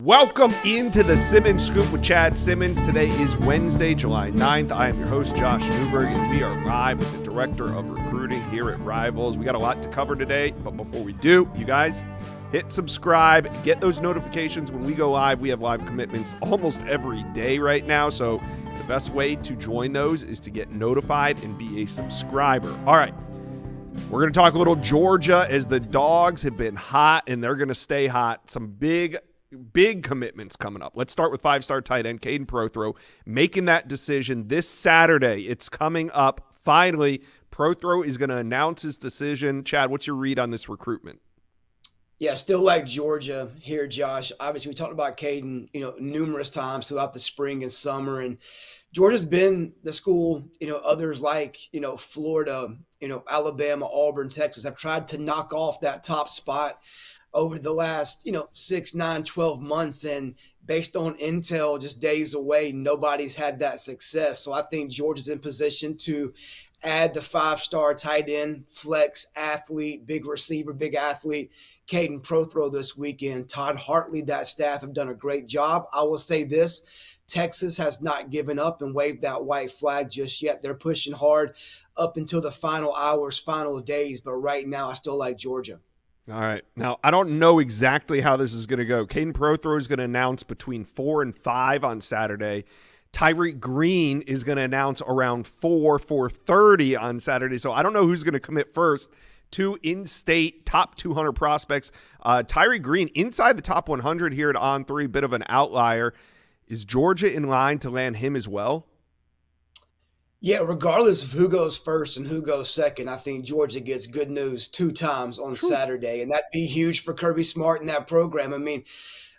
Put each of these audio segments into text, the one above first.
Welcome into the Simmons Scoop with Chad Simmons. Today is Wednesday, July 9th. I am your host, Josh Newberg, and we are live with the Director of Recruiting here at Rivals. We got a lot to cover today, but before we do, you guys, hit subscribe, get those notifications when we go live. We have live commitments almost every day right now, so the best way to join those is to get notified and be a subscriber. All right, we're going to talk a little Georgia as the Dogs have been hot, and they're going to stay hot. Some big commitments coming up. Let's start with five-star tight end Caden Prothro making that decision this Saturday. It's coming up. Finally, Prothro is going to announce his decision. Chad, what's your read on this recruitment? Yeah, still like Georgia here, Josh. Obviously, we talked about Caden, numerous times throughout the spring and summer, and Georgia's been the school, others like, Florida, Alabama, Auburn, Texas have tried to knock off that top spot over the last, 6, 9, 12 months. And based on intel just days away, nobody's had that success. So I think Georgia's in position to add the five-star tight end, flex athlete, big receiver, big athlete, Caden Prothro this weekend. Todd Hartley, that staff have done a great job. I will say this, Texas has not given up and waved that white flag just yet. They're pushing hard up until the final hours, final days. But right now, I still like Georgia. All right. Now, I don't know exactly how this is going to go. Caden Prothro is going to announce between 4 and 5 on Saturday. Tyreek Green is going to announce around 4:30 on Saturday. So I don't know who's going to commit first. Two in-state top 200 prospects. Tyreek Green inside the top 100 here at On3, bit of an outlier. Is Georgia in line to land him as well? Yeah, regardless of who goes first and who goes second, I think Georgia gets good news 2 times on Saturday, and that'd be huge for Kirby Smart and that program. I mean,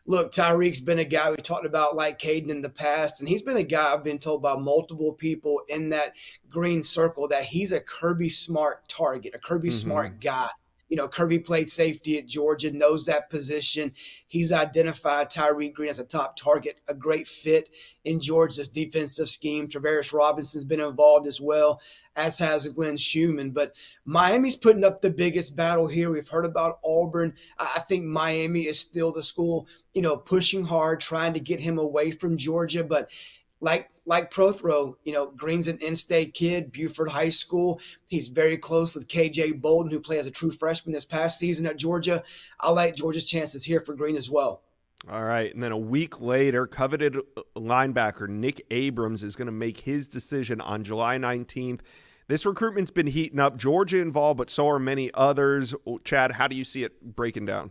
look, Tyreek's been a guy we talked about like Caden in the past, and he's been a guy I've been told by multiple people in that green circle that he's a Kirby Smart target, a Kirby Smart guy. Kirby played safety at Georgia, knows that position. He's identified Tyreek Green as a top target, a great fit in Georgia's defensive scheme. Travaris Robinson's been involved as well, as has Glenn Schumann. But Miami's putting up the biggest battle here. We've heard about Auburn. I think Miami is still the school, pushing hard, trying to get him away from Georgia. But like Prothro, Green's an in-state kid, Buford High School. He's very close with KJ Bolden, who played as a true freshman this past season at Georgia. I like Georgia's chances here for Green as well. All right, and then a week later, coveted linebacker Nick Abrams is going to make his decision on July 19th. This recruitment's been heating up. Georgia involved, but so are many others. Chad, how do you see it breaking down?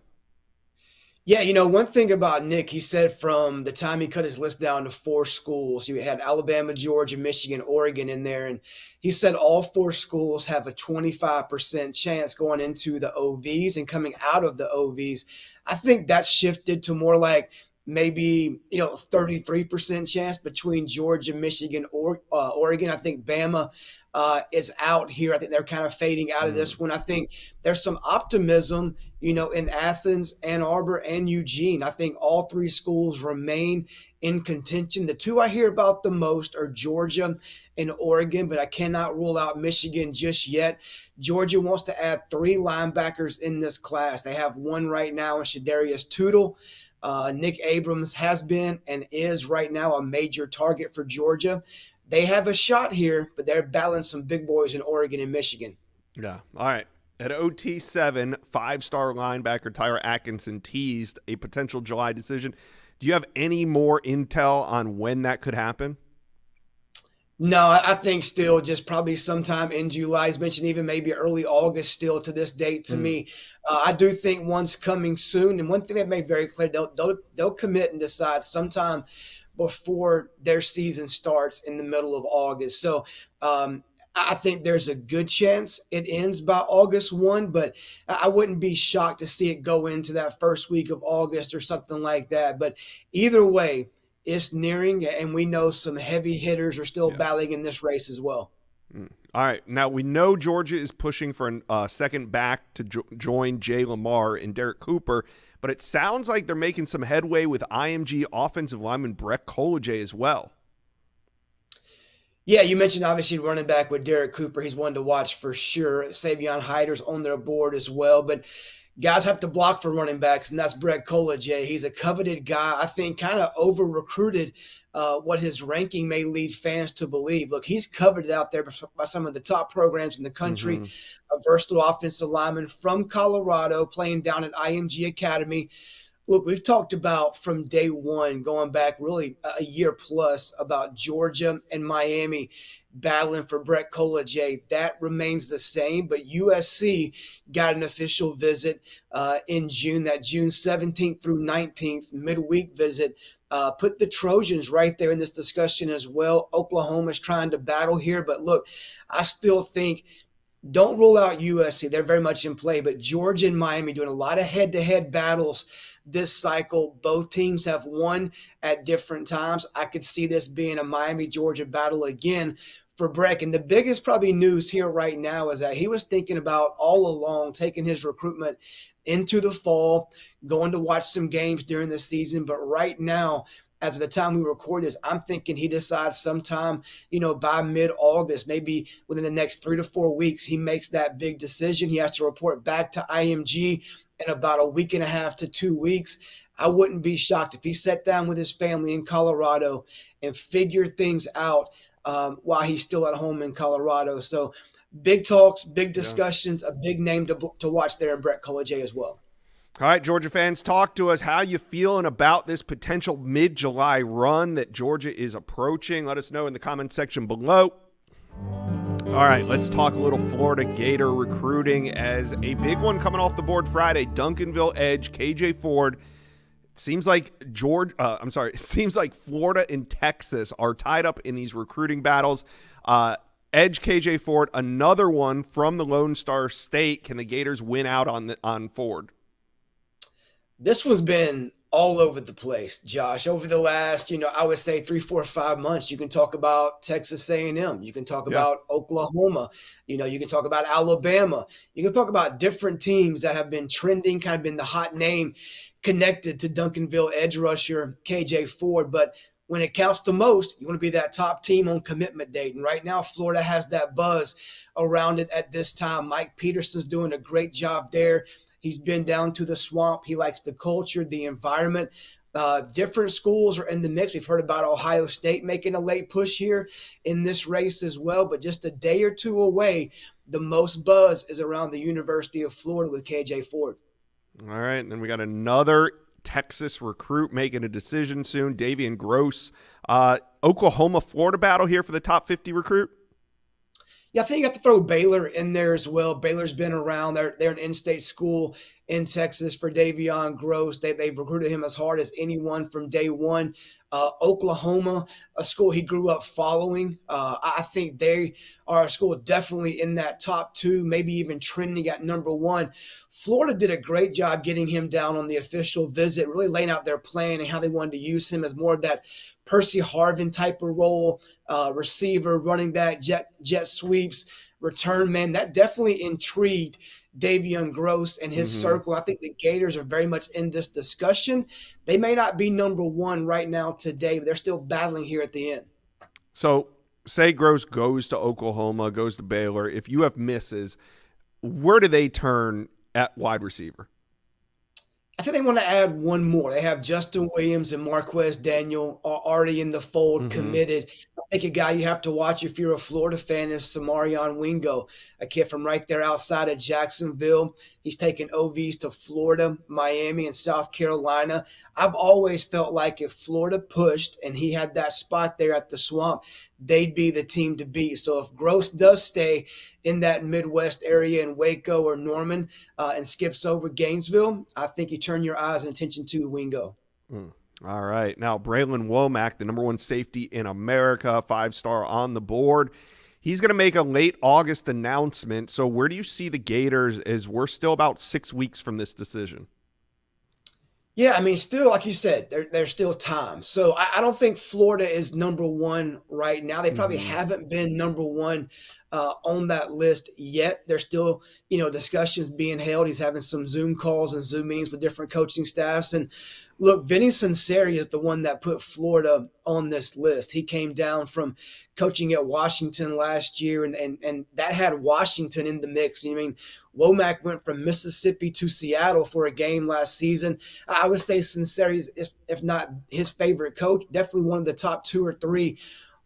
Yeah, one thing about Nick, he said from the time he cut his list down to 4 schools, he had Alabama, Georgia, Michigan, Oregon in there, and he said all 4 schools have a 25% chance going into the OVs and coming out of the OVs. I think that's shifted to more like maybe 33% chance between Georgia, Michigan, or Oregon. I think Bama is out here. I think they're kind of fading out of this one. I think there's some optimism, in Athens, Ann Arbor, and Eugene. I think all 3 schools remain in contention. The 2 I hear about the most are Georgia and Oregon, but I cannot rule out Michigan just yet. Georgia wants to add 3 linebackers in this class. They have 1 right now in Shadarius Tootle. Nick Abrams has been and is right now a major target for Georgia. They have a shot here, but they're battling some big boys in Oregon and Michigan. Yeah. All right. At OT7, 5-star linebacker Tyler Atkinson teased a potential July decision. Do you have any more intel on when that could happen? No, I think still just probably sometime in July. He's mentioned even maybe early August still to this date to me. I do think one's coming soon. And one thing that made very clear, they'll commit and decide sometime before their season starts in the middle of August. So I think there's a good chance it ends by August 1, but I wouldn't be shocked to see it go into that first week of August or something like that. But either way, it's nearing, and we know some heavy hitters are still battling in this race as well. All right. Now, we know Georgia is pushing for a second back to join Jay Lamar and Derek Cooper, but it sounds like they're making some headway with IMG offensive lineman Brett Kolejay as well. Yeah, you mentioned obviously running back with Derek Cooper. He's one to watch for sure. Savion Hyder's on their board as well. But guys have to block for running backs, and that's Brett Kolajay. He's a coveted guy. I think kind of over recruited. What his ranking may lead fans to believe. Look, he's coveted out there by some of the top programs in the country. Mm-hmm. A versatile offensive lineman from Colorado, playing down at IMG Academy. Look, we've talked about from day one, going back really a year plus, about Georgia and Miami battling for Brett Kolajay. That remains the same, but USC got an official visit in June, that June 17th through 19th midweek visit. Put the Trojans right there in this discussion as well. Oklahoma's trying to battle here, but look, I still think don't rule out USC. They're very much in play, but Georgia and Miami doing a lot of head-to-head battles this cycle. Both teams have won at different times. I could see this being a Miami-Georgia battle again for Breck. And the biggest probably news here right now is that he was thinking about all along taking his recruitment into the fall, going to watch some games during the season. But right now, as of the time we record this, I'm thinking he decides sometime, by mid-August, maybe within the next 3 to 4 weeks, he makes that big decision. He has to report back to IMG in about a week and a half to 2 weeks. I wouldn't be shocked if he sat down with his family in Colorado and figured things out while he's still at home in Colorado. So big talks, big discussions, a big name to watch there in Brett Kolajay as well. All right, Georgia fans, talk to us. How you feeling about this potential mid-July run that Georgia is approaching? Let us know in the comment section below. All right, let's talk a little Florida Gator recruiting as a big one coming off the board Friday. Duncanville edge KJ Ford. Seems like Florida and Texas are tied up in these recruiting battles. Edge KJ Ford, another one from the Lone Star State. Can the Gators win out on Ford? This one's been all over the place, Josh. Over the last, I would say 3, 4, 5 months, you can talk about Texas A&M. You can talk about Oklahoma. You can talk about Alabama. You can talk about different teams that have been trending, kind of been the hot name connected to Duncanville edge rusher KJ Ford. But when it counts the most, you want to be that top team on commitment date. And right now, Florida has that buzz around it at this time. Mike Peterson's doing a great job there. He's been down to the swamp. He likes the culture, the environment. Different schools are in the mix. We've heard about Ohio State making a late push here in this race as well. But just a day or two away, the most buzz is around the University of Florida with KJ Ford. All right, and then we got another Texas recruit making a decision soon, Davian Gross. Oklahoma-Florida battle here for the top 50 recruit. Yeah, I think you have to throw Baylor in there as well. Baylor's been around. They're an in-state school in Texas for Davion Gross. They've recruited him as hard as anyone from day one. Oklahoma, a school he grew up following. I think they are a school definitely in that top 2, maybe even trending at number 1. Florida did a great job getting him down on the official visit, really laying out their plan and how they wanted to use him as more of that Percy Harvin type of role, receiver, running back, jet sweeps, return man. That definitely intrigued Davion Gross and his circle. I think the Gators are very much in this discussion. They may not be number 1 right now today, but they're still battling here at the end. So say Gross goes to Oklahoma, goes to Baylor. If you have misses, where do they turn at wide receiver? I think they want to add one more. They have Justin Williams and Marquez Daniel already in the fold, committed. I think a guy you have to watch if you're a Florida fan is Samarion Wingo, a kid from right there outside of Jacksonville. He's taken OVs to Florida, Miami, and South Carolina. I've always felt like if Florida pushed and he had that spot there at the Swamp, they'd be the team to beat. So if Gross does stay in that Midwest area in Waco or Norman and skips over Gainesville, I think you turn your eyes and attention to Wingo. All right. Now, Braylon Womack, the number 1 safety in America, 5-star on the board. He's going to make a late August announcement. So where do you see the Gators as we're still about 6 weeks from this decision? Yeah, I mean, still, like you said, there's still time. So I don't think Florida is number 1 right now. They probably haven't been number 1 on that list yet. There's still, discussions being held. He's having some Zoom calls and Zoom meetings with different coaching staffs. And Look, Vinny Sunseri is the one that put Florida on this list. He came down from coaching at Washington last year, and that had Washington in the mix. I mean, Womack went from Mississippi to Seattle for a game last season. I would say Sunseri is, if not his favorite coach, definitely one of the top 2 or 3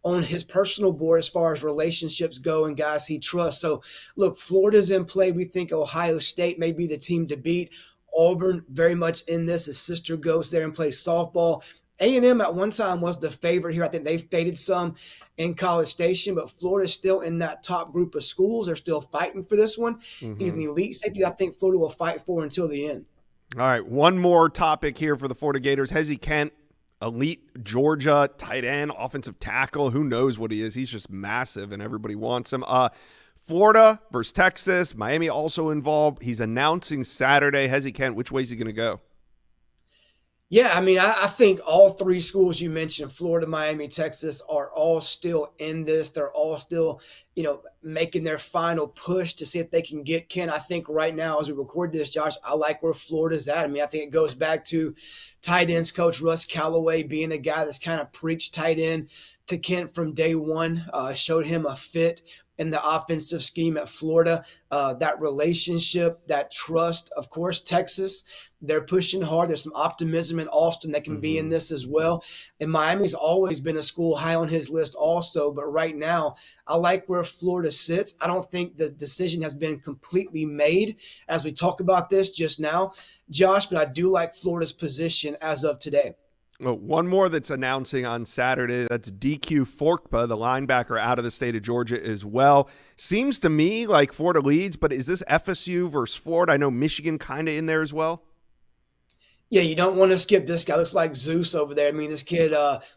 on his personal board as far as relationships go and guys he trusts. So, look, Florida's in play. We think Ohio State may be the team to beat. Auburn very much in this. His sister goes there and plays softball. A&M at one time was the favorite here. I think they faded some in College Station, but Florida's still in that top group of schools. They're still fighting for this one. He's an elite safety I think Florida will fight for until the end. All right, one more topic here for the Florida Gators. Hezzy Kent, elite Georgia tight end, offensive tackle. Who knows what he is? He's just massive, and everybody wants him. Florida versus Texas. Miami also involved. He's announcing Saturday. Hezzy Kent, which way is he going to go? Yeah, I mean, I think all 3 schools you mentioned, Florida, Miami, Texas, are all still in this. They're all still, making their final push to see if they can get Ken. I think right now, as we record this, Josh, I like where Florida's at. I mean, I think it goes back to tight ends coach Russ Callaway being a guy that's kind of preached tight end to Kent from day one, showed him a fit in the offensive scheme at Florida, that relationship, that trust. Of course, Texas, they're pushing hard. There's some optimism in Austin that can be in this as well. And Miami's always been a school high on his list also. But right now, I like where Florida sits. I don't think the decision has been completely made as we talk about this just now, Josh, but I do like Florida's position as of today. Oh, one more that's announcing on Saturday. That's DQ Forkpa, the linebacker out of the state of Georgia as well. Seems to me like Florida leads, but is this FSU versus Florida? I know Michigan kind of in there as well. Yeah, you don't want to skip this guy. Looks like Zeus over there. I mean, this kid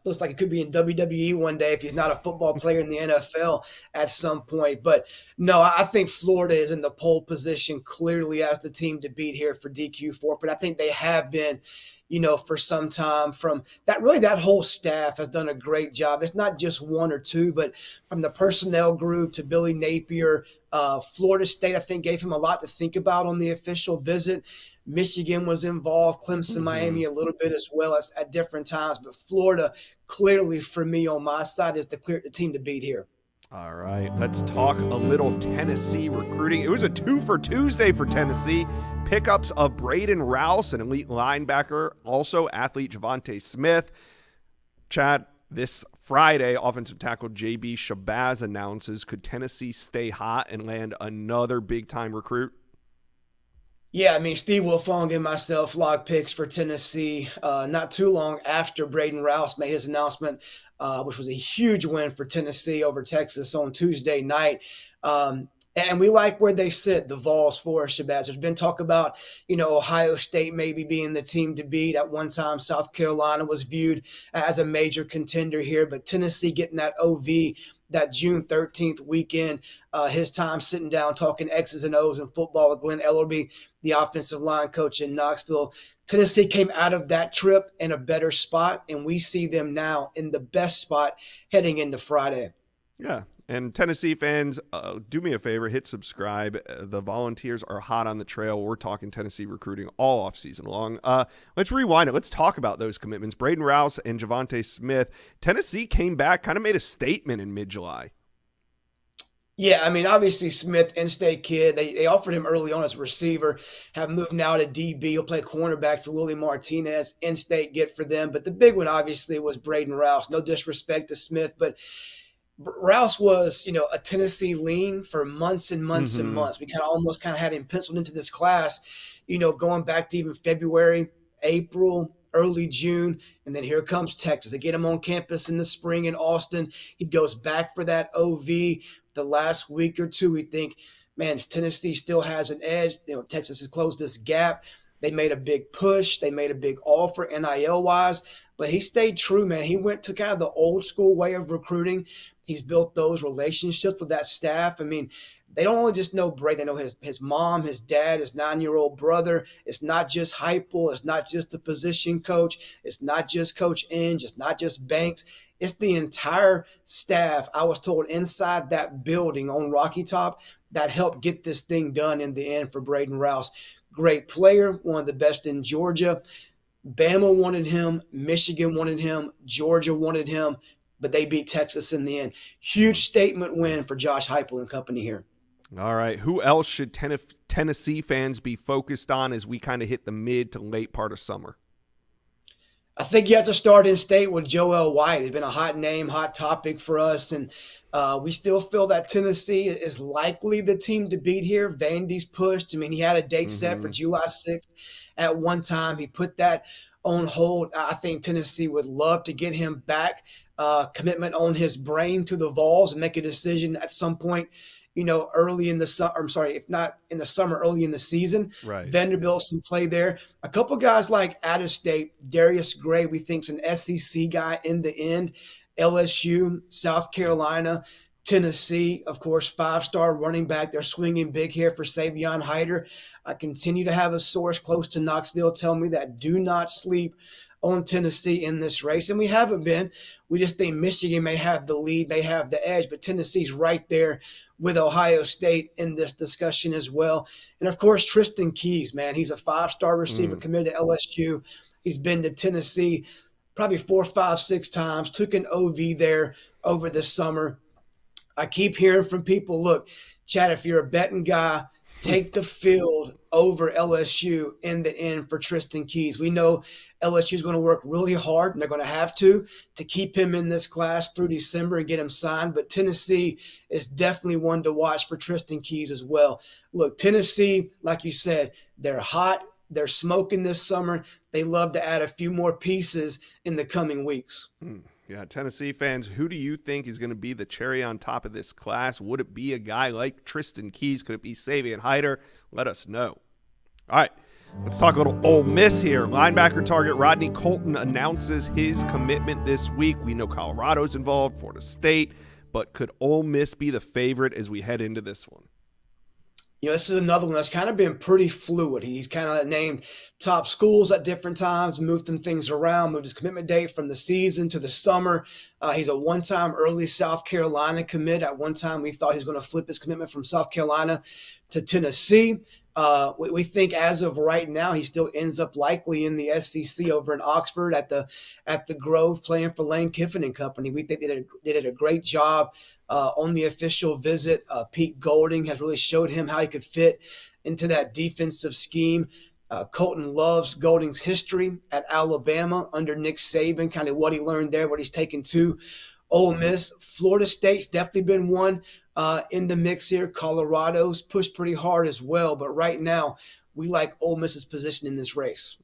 looks like he could be in WWE one day if he's not a football player in the NFL at some point. But no, I think Florida is in the pole position clearly as the team to beat here for DQ4. But I think they have been, for some time from that. Really, that whole staff has done a great job. It's not just 1 or 2, but from the personnel group to Billy Napier, Florida State, I think, gave him a lot to think about on the official visit. Michigan was involved, Clemson, Miami a little bit as well as at different times. But Florida, clearly for me on my side, is the team to beat here. All right, let's talk a little Tennessee recruiting. It was a 2 for Tuesday for Tennessee. Pickups of Braden Rouse, an elite linebacker, also athlete Javonte Smith. Chad, this Friday, offensive tackle J.B. Shabazz announces, could Tennessee stay hot and land another big-time recruit? Yeah, I mean, Steve Wilfong and myself logged picks for Tennessee not too long after Braden Rouse made his announcement, which was a huge win for Tennessee over Texas on Tuesday night. And we like where they sit, the Vols for Shabazz. There's been talk about, Ohio State maybe being the team to beat. At one time, South Carolina was viewed as a major contender here, but Tennessee getting that OV that June 13th weekend, his time sitting down talking X's and O's in football with Glenn Ellerby, the offensive line coach in Knoxville. Tennessee came out of that trip in a better spot, and we see them now in the best spot heading into Friday. Yeah, and Tennessee fans, do me a favor, hit subscribe. The Volunteers are hot on the trail. We're talking Tennessee recruiting all offseason long. Let's rewind it. Let's talk about those commitments. Braden Rouse and Javonte Smith. Tennessee came back, kind of made a statement in mid-July. Yeah, I mean, obviously Smith, in-state kid. They offered him early on as a receiver, have moved now to DB. He'll play cornerback for Willie Martinez, in-state get for them. But the big one, obviously, was Braden Rouse. No disrespect to Smith, but Rouse was, a Tennessee lean for months and months and months. We almost had him penciled into this class, going back to even February, April, early June, and then here comes Texas. They get him on campus in the spring in Austin. He goes back for that OV. The last week or two, we think, man, Tennessee still has an edge. Texas has closed this gap. They made a big push. They made a big offer NIL-wise, but he stayed true, man. He went to kind of the old school way of recruiting. He's built those relationships with that staff. I mean, they don't only just know Bray. They know his mom, his dad, his 9-year-old brother. It's not just Heupel. It's not just the position coach. It's not just Coach Inge. It's not just Banks. It's the entire staff, I was told, inside that building on Rocky Top that helped get this thing done in the end for Braden Rouse. Great player, one of the best in Georgia. Bama wanted him, Michigan wanted him, Georgia wanted him, but they beat Texas in the end. Huge statement win for Josh Heupel and company here. All right. Who else should Tennessee fans be focused on as we kind of hit the mid to late part of summer? I think you have to start in state with Joel White. He's been a hot name, hot topic for us, and we still feel that Tennessee is likely the team to beat here. Vandy's pushed. I mean, he had a date set for July 6th at one time. He put that on hold. I think Tennessee would love to get him back. Commitment on his brain to the Vols and make a decision at some point, early in the summer. I'm sorry, if not in the summer, early in the season. Right. Vanderbilt some play there. A couple guys like out of state, Darius Gray, we think's an SEC guy in the end. LSU, South Carolina, Tennessee, of course, 5-star running back. They're swinging big here for Savion Hyder. I continue to have a source close to Knoxville tell me that do not sleep on Tennessee in this race. And we haven't been. We just think Michigan may have the lead, may have the edge, but Tennessee's right there with Ohio State in this discussion as well. And of course, Tristan Keys, man, he's a 5-star receiver committed to LSU. He's been to Tennessee probably 4, 5, 6 times, took an OV there over the summer. I keep hearing from people, look, Chad, if you're a betting guy, take the field over LSU in the end for Tristan Keys. We know LSU is going to work really hard, and they're going to have to keep him in this class through December and get him signed. But Tennessee is definitely one to watch for Tristan Keys as well. Look, Tennessee, like you said, they're hot. They're smoking this summer. They love to add a few more pieces in the coming weeks. Yeah, Tennessee fans, who do you think is going to be the cherry on top of this class? Would it be a guy like Tristan Keys? Could it be Savion Hyder? Let us know. All right, let's talk a little Ole Miss here. Linebacker target Rodney Colton announces his commitment this week. We know Colorado's involved, Florida State, but could Ole Miss be the favorite as we head into this one? This is another one that's kind of been pretty fluid. He's kind of named top schools at different times, moved some things around, moved his commitment date from the season to the summer. He's a one-time early South Carolina commit. At one time, we thought he was going to flip his commitment from South Carolina to Tennessee. We think as of right now, he still ends up likely in the SEC over in Oxford at the Grove playing for Lane Kiffin and company. We think they did a great job on the official visit. Pete Golding has really showed him how he could fit into that defensive scheme. Colton loves Golding's history at Alabama under Nick Saban, kind of what he learned there, what he's taken to Ole Miss. Florida State's definitely been one in the mix here. Colorado's pushed pretty hard as well, but right now we like Ole Miss's position in this race.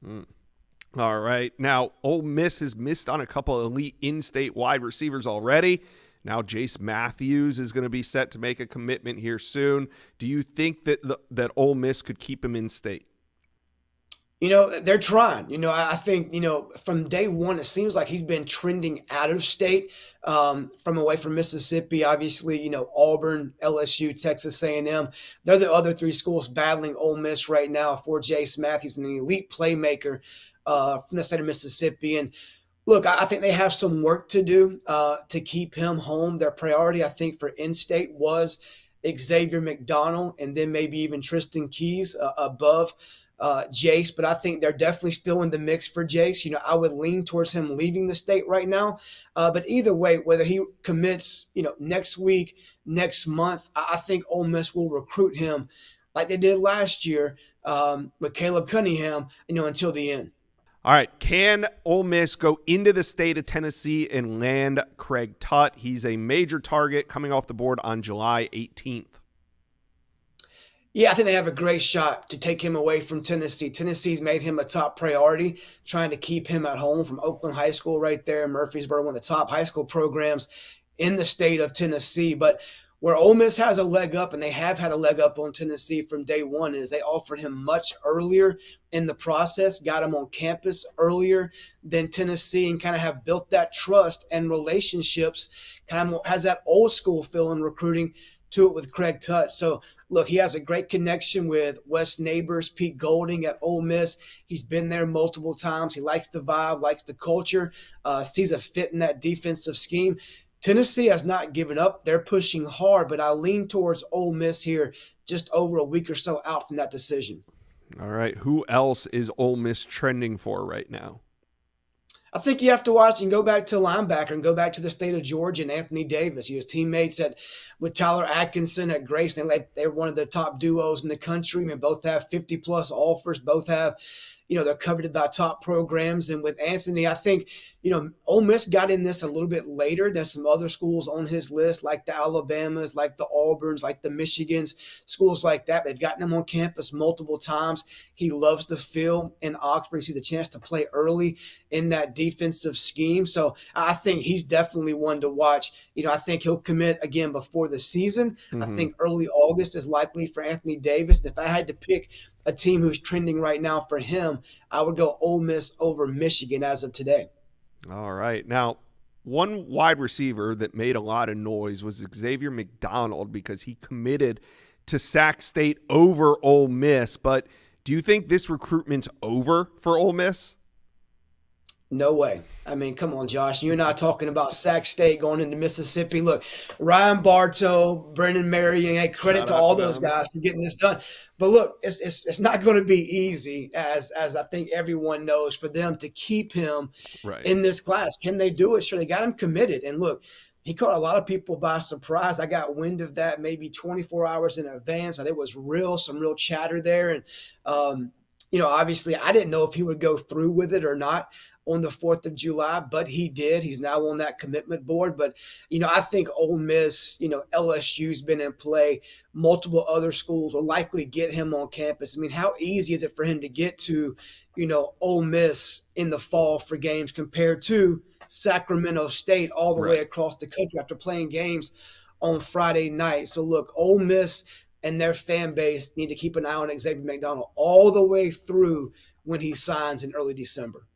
All right. Now, Ole Miss has missed on a couple of elite in-state wide receivers already. Now, Jace Matthews is going to be set to make a commitment here soon. Do you think that Ole Miss could keep him in state? They're trying. I think, from day one, it seems like he's been trending out of state, from away from Mississippi. Obviously, Auburn, LSU, Texas A&M. They're the other 3 schools battling Ole Miss right now for Jace Matthews, an elite playmaker from the state of Mississippi. And look, I think they have some work to do to keep him home. Their priority, I think, for in-state was Xavier McDonald and then maybe even Tristan Keys above Jace. But I think they're definitely still in the mix for Jace. I would lean towards him leaving the state right now. But either way, whether he commits, next week, next month, I think Ole Miss will recruit him like they did last year with Caleb Cunningham, until the end. All right, can Ole Miss go into the state of Tennessee and land Craig Tutt? He's a major target coming off the board on July 18th. Yeah, I think they have a great shot to take him away from Tennessee. Tennessee's made him a top priority, trying to keep him at home from Oakland High School right there in Murfreesboro, one of the top high school programs in the state of Tennessee. But where Ole Miss has a leg up, and they have had a leg up on Tennessee from day one, is they offered him much earlier in the process, got him on campus earlier than Tennessee, and kind of have built that trust and relationships, kind of has that old school feel in recruiting to it with Craig Tutt. So, look, he has a great connection with Wes Neighbors, Pete Golding at Ole Miss. He's been there multiple times. He likes the vibe, likes the culture, sees a fit in that defensive scheme. Tennessee has not given up. They're pushing hard, but I lean towards Ole Miss here just over a week or so out from that decision. All right. Who else is Ole Miss trending for right now? I think you have to watch and go back to linebacker and go back to the state of Georgia and Anthony Davis. He was teammates with Tyler Atkinson at Grace. They're one of the top duos in the country. I mean, both have 50-plus offers. Both have, they're coveted by top programs. And with Anthony, I think, Ole Miss got in this a little bit later than some other schools on his list, like the Alabamas, like the Auburns, like the Michigans, schools like that. They've gotten him on campus multiple times. He loves the feel in Oxford. He sees a chance to play early in that defensive scheme. So I think he's definitely one to watch. I think he'll commit again before the season. I think early August is likely for Anthony Davis. If I had to pick a team who's trending right now for him, I would go Ole Miss over Michigan as of today. All right. Now, one wide receiver that made a lot of noise was Xavier McDonald because he committed to Sac State over Ole Miss. But do you think this recruitment's over for Ole Miss? No way. I mean, come on, Josh. You're not talking about Sac State going into Mississippi. Look, Ryan Bartow, Brennan Marion, hey, credit Shout to out all to those them. guys for getting this done. But look, it's not going to be easy, as I think everyone knows, for them to keep him Right. in this class. Can they do it? Sure, they got him committed. And look, he caught a lot of people by surprise. I got wind of that maybe 24 hours in advance, and it was some real chatter there. And obviously, I didn't know if he would go through with it or not on the 4th of July, but he did. He's now on that commitment board. But, I think Ole Miss, LSU's been in play. Multiple other schools will likely get him on campus. I mean, how easy is it for him to get to, Ole Miss in the fall for games compared to Sacramento State all the way across the country after playing games on Friday night? So, look, Ole Miss and their fan base need to keep an eye on Xavier McDonald all the way through when he signs in early December.